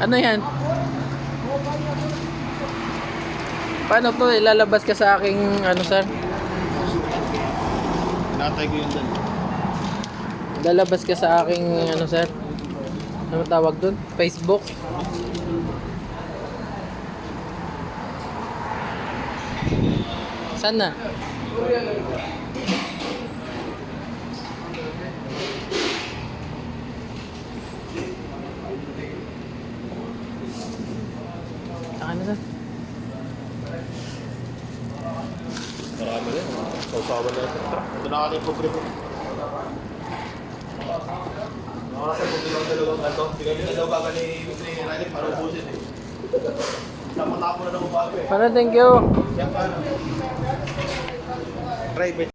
Ano yan? Paano to? Ilalabas ka sa aking ano, sir? Natay ko yun dun. Lalabas ka sa aking ano, sir? Ano tawag dun? Facebook? Saan na? Saan na, sir? Marami rin. Sausawan na ito. Ito na ating pag-grip. Nakakasal kung bilang dalawang ito. Tingnan daw baga ni Riley para ubusin eh. Napatapo na ng umaga eh. Thank you. Yan paano? Private.